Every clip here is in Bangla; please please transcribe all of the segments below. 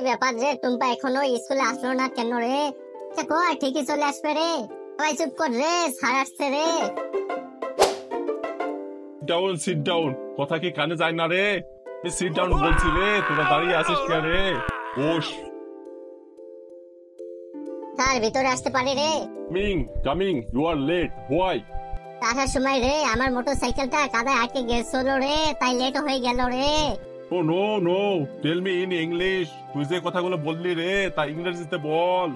ব্যাপার রে, টুম্পা এখনো স্কুলে আসলো না কেন রে? কই ঠিকই চলে আসবে রে। সবাই চুপ কর রে, স্যার আসছে রে। Down, sit down. কথা কি কানে যায় না রে? সিট ডাউন বলছি রে, তোরা দাঁড়িয়ে আছিস কে রে? বস। স্যার ভিতরে আসতে পারি রে? Coming coming, you are late. Why? আসার সময় রে আমার মোটরসাইকেলটা কাদায় আটকে গেছিল রে, তাই লেট হয়ে গেল রে। Oh no no, tell me in English. তুই যে কথাগুলো বললি রে তা ইংরেজিতে বল।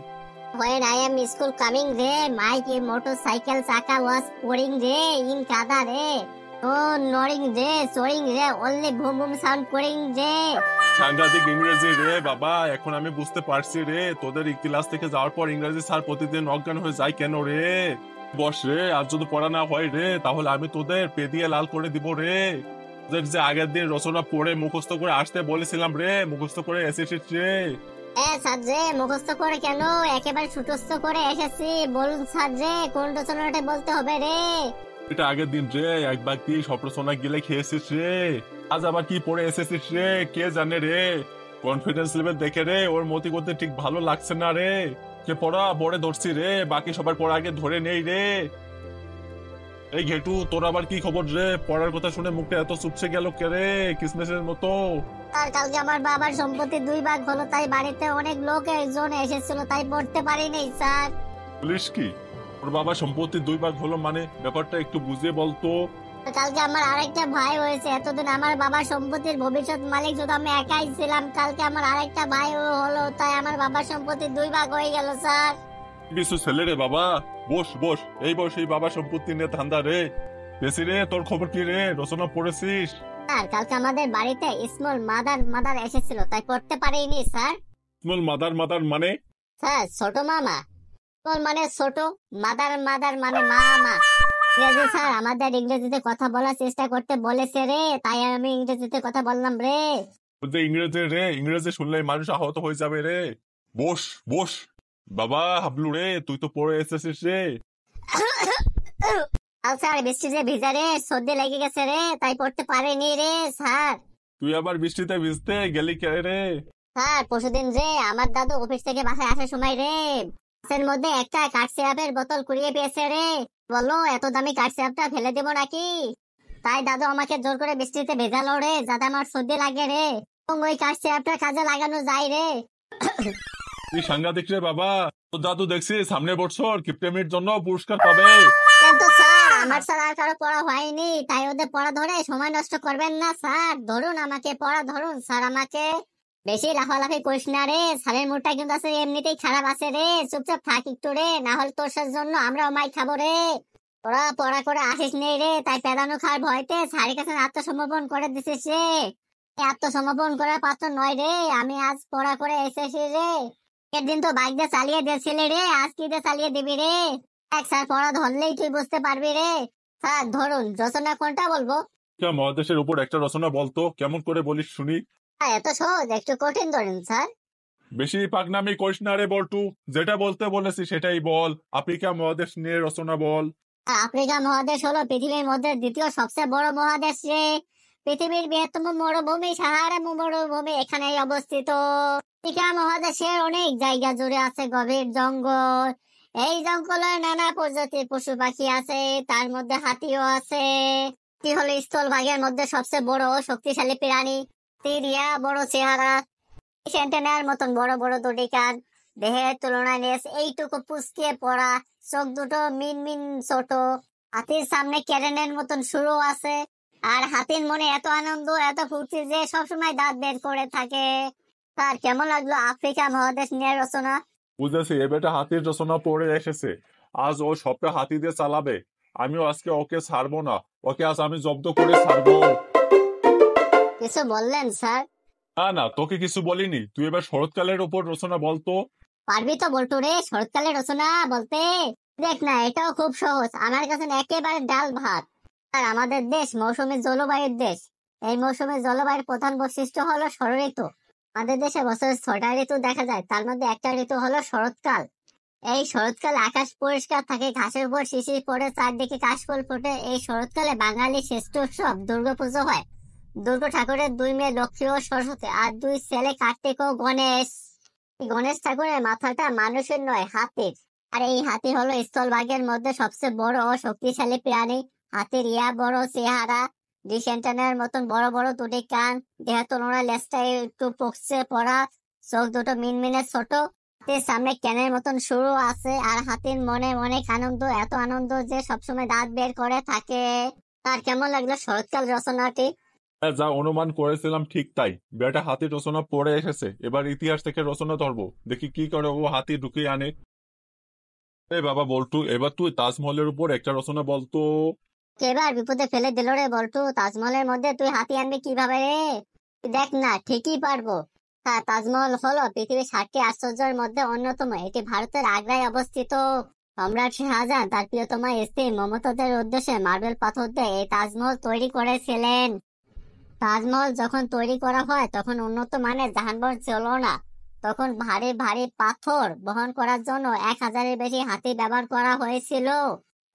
When I am school coming re, my motorcycle chaka was pouring re in kada re. No nodding re, soaring re, only boom boom sound pouring re. সাংঘাতিক ইংরেজি রে বাবা, এখন আমি বুঝতে পারছি রে তোদের এই ক্লাস থেকে যাওয়ার পর ইংরেজি স্যার প্রতিদিন অজ্ঞান হয়ে যায় কেন রে। বস রে, আর যদি পড়া না হয় রে তাহলে আমি তোদের পে দিয়ে লাল করে দিব রে। তোদের যে আগের দিন রচনা পড়ে মুখস্থ করে আসতে বলেছিলাম রে, মুখস্থ করে এসেছিস রে। স্যার যে মুখস্থ করে কেন, একেবারে সুটস্থ করে এসেছি। বলুন স্যার যে কোন রচনাটা বলতে হবে রে? এটা আগের দিন রে একবার কি সব রচনা গেলে খেয়েছিস রে, আজ আবার কি পড়ে এসেছিস রে কে জানে রে। কনফিডেন্স লেভেল দেখে রে ওর মতি করতে ঠিক ভালো লাগছে না রে। কে পড়া বড়ে ধরছি রে, বাকি সবার পড়া আগে ধরে নেই রে। এই ঘেটু, তোর আবার কি খবর রে? পড়ার কথা শুনে মুখটা এত চুপসে গেল কে রে, কিসমিসের মতো? আর কালকে আমার বাবার সম্পত্তি 2 ভাগ হলো, তাই বাড়িতে অনেক লোক একজন এসেছিল, তাই পড়তে পারিনি স্যার। পুলিশ কি? তোর বাবা সম্পত্তি 2 ভাগ হলো মানে ব্যাপারটা একটু বুঝিয়ে বলতো। কালকে আমার আরেকটা ভাই হয়েছে। এতদিন আমার বাবার সম্পত্তির ভবিষ্যৎ মালিক শুধু আমি একাই ছিলাম, কালকে আমার আরেকটা ভাই হলো, তাই আমার বাবার সম্পত্তি 2 ভাগ হয়ে গেল স্যার। কিছু ছেলে রে বাবা, বস বস। এই বস, এই বাবা সম্পত্তি নিয়ে ধান্দা রে। বেশি রে, তোর খবর কি রে? রচনা পড়েছিস? স্যার কালকে আমাদের বাড়িতে স্মল মাদার এসেছিল, তাই পড়তে পারিনি স্যার। স্মল মাদার মাদার মানে? স্যার ছোট মামা। স্মল মানে ছোট, মাদার মানে মামা। ইংরেজি স্যার আমাদের ইংরেজিতে কথা বলার চেষ্টা করতে বলেছে রে, তাই আমি ইংরেজিতে কথা বললাম রে। যে ইংরেজি রে, ইংরেজি শুনলে মানুষ আহত হয়ে যাবে রে। বস বস। বাবা হাবলু রে, তুই তো পড়ে এসেছিস রে। স্যার বৃষ্টিতে ভিজা রে, সর্দি লেগে গেছে রে, তাই পড়তে পারিনি রে স্যার। তুই আবার বৃষ্টিতে ভিজতে গেলি কে রে? স্যার পরশুদিন রে আমার দাদু অফিস থেকে বাসায় আসার সময় রে বাসের মধ্যে একটা কাঠ সিরাপের বোতল কুড়িয়ে পেয়েছে রে। বললো এত দামি কাঠ সিরাপটা ফেলে দেবো নাকি, তাই দাদু আমাকে জোর করে বৃষ্টিতে ভেজালো রে, যাতে আমার সর্দি লাগে রে, এবং ওই কাঠ সিরাপটা কাজে লাগানো যায় রে। তুই সাংঘাতিক রে বাবা। তোর দাদু দেখছি সামনে বছর কিপটেমির জন্য পুরস্কার পাবে। কিন্তু স্যার আমার স্যার আর কারো পড়া হয়নি, তাই ওদের পড়া ধরে সময় নষ্ট করবেন না স্যার। ধরুন আমাকে পড়া ধরুন স্যার, আমাকে বেশি লাফালাফি করিস না রে। স্যারের মুডটা কিন্তু আছে এমনিতেই খারাপ আছে রে, চুপচাপ থাক একটু রে, না হলে তোর জন্য আমরাও মাই খাবো রে। তোরা পড়া করে আসিস নেই রে, তাই পেদানো খাওয়ার ভয়তে স্যারের কাছে আত্মসমর্পণ করে দিছিস রে। আত্মসমর্পণ করার পাত্র নয় রে, আমি আজ পড়া করে এসেছি রে। একদিন তো বাইক দিয়ে চালিয়ে দিয়েছিলি রে, আজ কি দিয়ে চালিয়ে দিবি রে? এক স্যার পড়া ধরলেই তুই বুঝতে পারবি রে। স্যার ধরুন রচনা কোনটা বলবো? মহাদেশের উপর একটা রচনা বলতো, কেমন করে বলিস শুনি। এত সহজ, একটু কঠিন ধরেন স্যার। বেশি পাকনামি করিস না রে বল্টু, যেটা বলতে বলেছি সেটাই বল। আফ্রিকা মহাদেশ নিয়ে রচনা বল। আফ্রিকা মহাদেশ হলো পৃথিবীর মধ্যে দ্বিতীয় সবচেয়ে বড় মহাদেশ রে। পৃথিবীর বৃহত্তম মরুভূমি সাহারা মরুভূমি এখানেই অবস্থিত। আফ্রিকা মহাদেশের অনেক জায়গা জুড়ে আছে গভীর জঙ্গল। এই জঙ্গলে নানা প্রজাতির পশু পাখি আছে, তার মধ্যে হাতিও আছে। হাতি হলো স্থলভাগের মধ্যে সবচেয়ে বড় ও শক্তিশালী প্রাণী। তিরিয়া বড় চেহারা, সেন্টেনার মতন বড় বড় দুটি কান, দেহের তুলনায় নেস এইটুকু পুচকে পড়া, চোখ দুটো মিন মিন ছোট। হাতির সামনে ক্যারেনের মতন সুরও আছে, আর হাতির মনে এত আনন্দ এত ফুর্তি যে সবসময় দাঁত বের করে থাকে। তার কেমন লাগলো আফ্রিকা মহাদেশ নিয়ে রচনা? বুঝেছি, এবারটা হাতির রচনা পড়ে এসেছে। আজ ও সবটা হাতি দিয়ে চালাবে। আমিও আজকে ওকে ছাড়বো না, ওকে আজ আমি জব্দ করে ছাড়বো। কিছু বললেন স্যার? না না, তোকে কিছু বলিনি। তুই এবার শরৎকালের উপর রচনা বলতো। পারবি তো বলতো রে শরৎকালের রচনা বলতে? দেখ না, এটাও খুব সহজ, আমার কাছে একেবারে ডাল ভাত। আর আমাদের দেশ মৌসুমী জলবায়ুর দেশ। এই মৌসুমী জলবায়ুর প্রধান বৈশিষ্ট্য হলো ষড়ঋতু। আমাদের দেশে বছরে 6টা ঋতু দেখা যায়, তার মধ্যে একটা ঋতু হলো শরৎকাল। এই শরৎকালে আকাশ পরিষ্কার থাকে, ঘাসের উপর শিশির পড়ে, চারদিকে কাশফুল ফোটে। এই শরৎকালে বাঙালি শ্রেষ্ঠ উৎসব দুর্গাপুজো হয়। দুটো ঠাকুরের দুই মেয়ে লক্ষ্মী ও সরস্বতী আর দুই ছেলে কার্তিক ও গণেশ। এই গণেশ ঠাকুরের মাথাটা মানুষের নয়, হাতির। আর এই হাতি হলো স্থলভাগের মধ্যে সবচেয়ে বড় ও শক্তিশালী প্রাণী। হাতির বড় চেহারা, ডিশ অ্যান্টেনার মতন বড় বড় দুটি কান, দেহ তুলনায় লেজটা একটু ফোকসে পড়া, চোখ দুটো মিনমিনে ছোট। হাতির সামনে ক্যানের মতন শুরু আছে, আর হাতির মনে অনেক আনন্দ, এত আনন্দ যে সবসময় দাঁত বের করে থাকে। তার কেমন লাগলো শরৎকাল রচনাটি? হ্যাঁ, যা অনুমান করেছিলাম ঠিক তাই। বেটা হাতির রচনা পড়ে এসেছে, এবার ইতিহাস থেকে রচনা ধরবো, দেখি কি করে ও হাতি ঢুকিয়ে আনে। এ বাবা বল্টু, এবার তুই তাজমহলের উপর একটা রচনা বলতো। এবার বিপদে ফেলে দিল রে বল্টু, তাজমহলের মধ্যে তুই হাতি আনবি কিভাবে রে? দেখ না, ঠিকই পারবো। হ্যাঁ, তাজমহল হলো পৃথিবীর 7টি আশ্চর্যের মধ্যে অন্যতম। এটি ভারতের আগ্রায় অবস্থিত। সম্রাট শাহজাহান তার প্রিয়তমা স্ত্রী মমতাজের উদ্দেশ্যে মার্বেল পাথর দিয়ে এই তাজমহল তৈরি করেছিলেন। তাজমহল যখন তৈরি করা হয় তখন উন্নত মানের যানবাহন ছিল না। তখন ভারী ভারী পাথর বহন করার জন্য 1000-এর বেশি হাতি ব্যবহার করা হয়েছিল।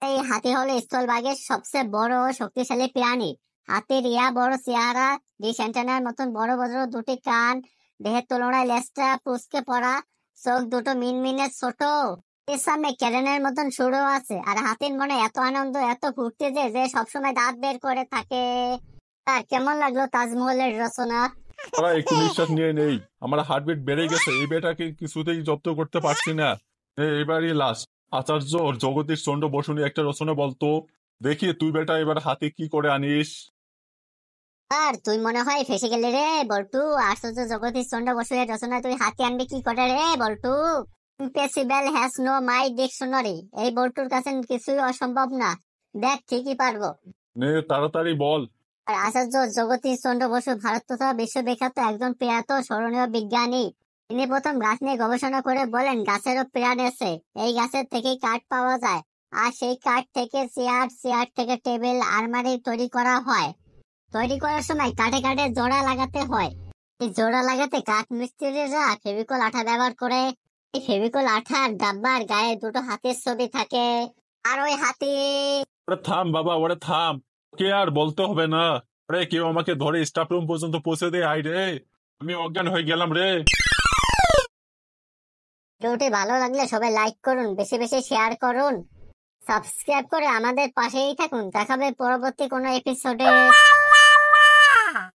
এই হাতি হলো স্থলভাগের সবচেয়ে বড় ও শক্তিশালী প্রাণী। হাতির বড় চেহারা, ডিশ অ্যান্টেনার মতন বড় বড় দুটি কান, দেহের তুলনায় লেজটা পুচকে পড়া, চোখ দুটো মিনমিনে ছোট। এর সামনে ক্যারেনের মতন সুরও আছে, আর হাতির মনে এত আনন্দ, এত ফুর্তি যে যে সবসময় দাঁত বের করে থাকে। আর কেমন লাগলো তাজমহলের রচনা? তারা একটু নিঃশ্বাস নিয়ে নেই, আমার হার্টবিট বেড়ে গেছে, এই বেটাকে কিছুতেই জব্দ করতে পারছি না। এবারই লাস্ট। আচার্য জগদীশ চন্দ্র বসু নিয়ে একটা রচনা বলতো, দেখি তুই বেটা এবার হাতি কি করে আনিস। আর তুই মনে হয় ফেসে গেলি রে বল্টু। আশ্চর্য জগদীশ চন্দ্র বসু এর রচনা তুই হাতি আনবি কি করে রে Boltu? Impossible has no my dictionary. এই বল্টুর কাছে কিছুই অসম্ভব না। দেখ, ঠিকই পারবো। নে তাড়াতাড়ি বল। আর আচার্য জগদীশ চন্দ্র বসু ভারত তথা বিশ্ববিখ্যাত একজন প্রয়াত স্মরণীয় বিজ্ঞানী। তিনি প্রথম গাছ নিয়ে গবেষণা করে বলেন গাছেরও প্রাণ আছে, এই গাছের থেকেই কাঠ পাওয়া যায়। আর সেই কাঠ থেকে চেয়ার, চেয়ার থেকে টেবিল, আলমারি তৈরি করা হয়। তৈরি করার সময় কাঠে কাঠে জোড়া লাগাতে হয়। এই জোড়া লাগাতে কাঠ মিস্ত্রিরা ফেভিকল আঠা ব্যবহার করে। এই ফেভিকল আঠার ডাব্বার গায়ে দুটো হাতির ছবি থাকে। আর ওই হাতি। ওরে থাম বাবা, ওরে থাম। কে আর বলতে হবে না। আরে কেউ আমাকে ধরে স্টাফ রুম পর্যন্ত পৌঁছে দে, আই রে, আমি অজ্ঞান হয়ে গেলাম রে। ভিডিওটি ভালো লাগলে সবাই লাইক করুন, বেশি বেশি শেয়ার করুন, সাবস্ক্রাইব করে আমাদের পাশেই থাকুন। দেখাবে পরবর্তী কোনো এপিসোডে।